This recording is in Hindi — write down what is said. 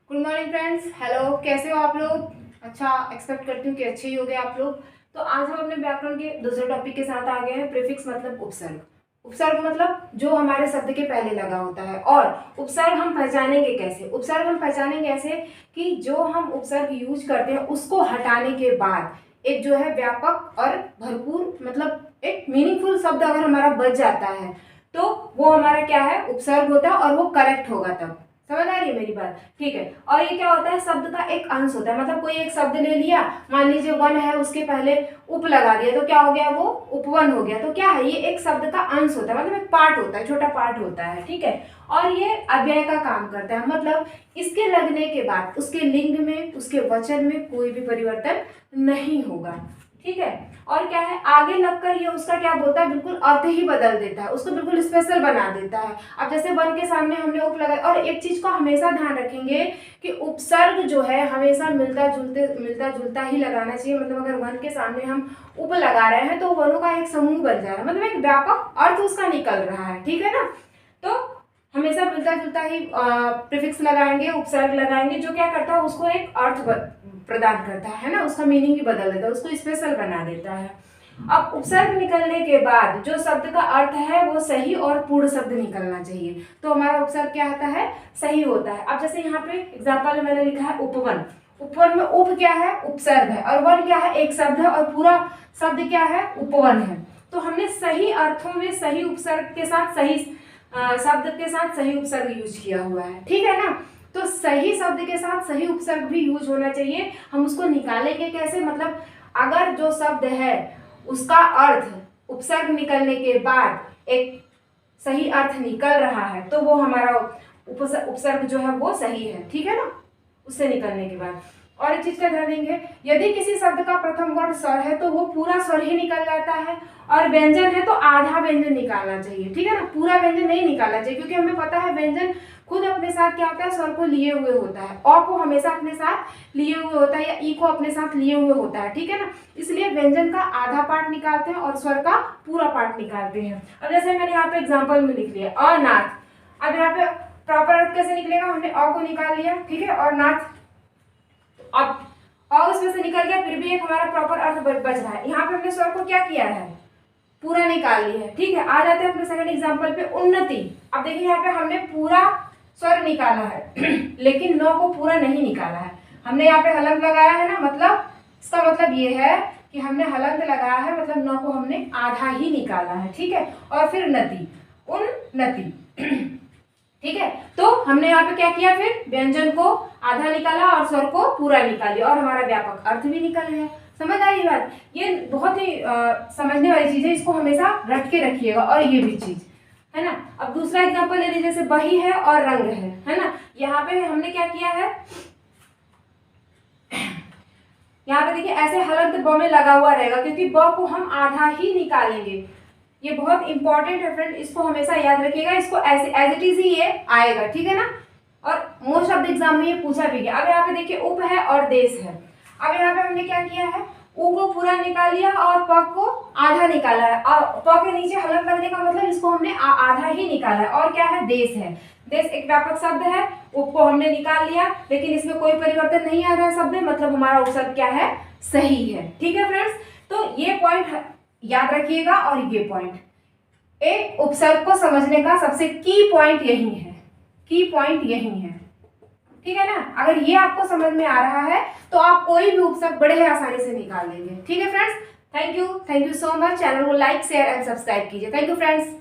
Good morning friends. हेलो, कैसे हो आप लोग? अच्छा, एक्सपेक्ट करती हूँ कि अच्छे ही हो गए आप लोग। तो आज हम अपने व्याकरण के दूसरे टॉपिक के साथ आ गए हैं। प्रीफिक्स मतलब उपसर्ग। उपसर्ग मतलब जो हमारे शब्द के पहले लगा होता है। और उपसर्ग हम पहचानेंगे कैसे? उपसर्ग हम पहचानेंगे ऐसे कि जो हम उपसर्ग यूज करते हैं उसको हटाने के बाद एक जो है व्यापक और भरपूर मतलब एक मीनिंगफुल शब्द अगर हमारा बच जाता है तो वो हमारा क्या है? उपसर्ग होता है और वो करेक्ट होगा तब। समझ आ रही है मेरी बात? ठीक है। और ये क्या होता है? शब्द का एक अंश होता है। मतलब कोई एक शब्द ले लिया, मान लीजिए वन है, उसके पहले उप लगा दिया तो क्या हो गया? वो उपवन हो गया। तो क्या है? ये एक शब्द का अंश होता है, मतलब एक पार्ट होता है, छोटा पार्ट होता है। ठीक है। और ये अव्यय का काम करता है, मतलब इसके लगने के बाद उसके लिंग में, उसके वचन में कोई भी परिवर्तन नहीं होगा। ठीक है। और क्या है? आगे लगकर ये उसका क्या बोलता है? बिल्कुल अर्थ ही बदल देता है, उसको बिल्कुल स्पेशल बना देता है। अब जैसे वन के सामने हमने उप लगाया, और एक चीज को हमेशा ध्यान रखेंगे कि उपसर्ग जो है हमेशा मिलता जुलता ही लगाना चाहिए। मतलब अगर वन के सामने हम उप लगा रहे हैं तो वनों का एक समूह बन जाएगा, मतलब एक व्यापक अर्थ उसका निकल रहा है। ठीक है ना? तो हमेशा मिलता जुलता ही प्रीफिक्स लगाएंगे, उपसर्ग लगाएंगे, जो क्या करता है? उसको एक अर्थ प्रदान करता है ना, उसका मीनिंग ही बदल देता है, उसको स्पेशल बना देता है। अब उपसर्ग निकलने के बाद जो शब्द का अर्थ है वो सही और पूर्ण शब्द निकलना चाहिए, तो हमारा उपसर्ग क्या होता है? सही होता है। अब जैसे यहाँ पे एग्जाम्पल में मैंने लिखा है उपवन। उपवन में उप क्या है? उपसर्ग है, और वन क्या है? एक शब्द है, और पूरा शब्द क्या है? उपवन है। तो हमने सही अर्थों में सही उपसर्ग के साथ सही शब्द के साथ सही उपसर्ग यूज किया हुआ है। ठीक है ना? तो सही शब्द के साथ सही उपसर्ग भी यूज होना चाहिए। हम उसको निकालेंगे कैसे? मतलब अगर जो शब्द है उसका अर्थ उपसर्ग निकलने के बाद एक सही अर्थ निकल रहा है तो वो हमारा उपसर्ग जो है वो सही है। ठीक है ना? उससे निकलने के बाद और एक चीज का ध्यान देंगे, यदि किसी शब्द का प्रथम वर्ण स्वर है तो वो पूरा स्वर ही निकल जाता है, और व्यंजन है तो आधा व्यंजन निकालना चाहिए। ठीक है ना? पूरा व्यंजन नहीं निकालना चाहिए, क्योंकि हमें पता है व्यंजन खुद अपने साथ क्या होता है? स्वर को लिए हुए होता है। अ को हमेशा अपने साथ लिए हुए होता है, या ई को अपने साथ लिए हुए होता है। ठीक है ना? इसलिए व्यंजन का आधा पार्ट निकालते हैं और स्वर का पूरा पार्ट निकालते हैं। अब जैसे मैंने यहाँ पे एग्जाम्पल में लिख लिया अनाथ। अब यहाँ पे प्रॉपर अर्थ कैसे निकलेगा? हमने अ को निकाल लिया, ठीक है, और नाथ। अब और उसमें से निकल गया, फिर भी एक हमारा प्रॉपर अर्थ बच रहा है। यहाँ पे हमने स्वर को क्या किया है? पूरा निकाल लिया है। ठीक है। आ जाते हैं अपने सेकंड एग्जांपल पे, उन्नति। अब देखिए यहाँ पे हमने पूरा स्वर निकाला है लेकिन नौ को पूरा नहीं निकाला है। हमने यहाँ पे हलंत लगाया है ना, मतलब इसका मतलब ये है कि हमने हलंत लगाया है, मतलब नौ को हमने आधा ही निकाला है। ठीक है। और फिर नति, उन्नति ठीक है। तो हमने यहाँ पे क्या किया? फिर व्यंजन को आधा निकाला और स्वर को पूरा निकाल लिया, और हमारा व्यापक अर्थ भी निकल गया। समझ आई बात? ये बहुत ही समझने वाली चीज है, इसको हमेशा रट के रखिएगा। और ये भी चीज है ना। अब दूसरा एग्जांपल ले लीजिए, जैसे बही है और रंग है ना। यहाँ पे हमने क्या किया है? यहाँ पे देखिए ऐसे हलंत ब में लगा हुआ रहेगा, क्योंकि ब को हम आधा ही निकालेंगे। ये बहुत इंपॉर्टेंट है फ्रेंड, इसको हमेशा याद रखिएगा। इसको ऐसे एज इट इज ही ये आएगा। ठीक है ना? और मोस्ट ऑफ द एग्जाम में ये पूछा भी गया। अब यहाँ पे देखिए उप है और देश है। अब यहाँ पे हमने क्या किया है? उ को पूरा निकाल लिया और प को आधा निकाला है, और प के नीचे हलंत लगने का मतलब इसको हमने आधा ही निकाला है। और क्या है? देश है। देश एक व्यापक शब्द है, उप को हमने निकाल लिया, लेकिन इसमें कोई परिवर्तन नहीं आ रहा है शब्द में, मतलब हमारा उपसर्ग क्या है? सही है। ठीक है फ्रेंड्स? तो ये पॉइंट याद रखिएगा। और ये पॉइंट, एक उपसर्ग को समझने का सबसे की पॉइंट यही है। की पॉइंट यही है। ठीक है ना? अगर ये आपको समझ में आ रहा है तो आप कोई भी उपसर्ग बड़े ही आसानी से निकाल लेंगे। ठीक है friends? Thank you so much. Channel को लाइक शेयर एंड सब्सक्राइब कीजिए। Thank you friends.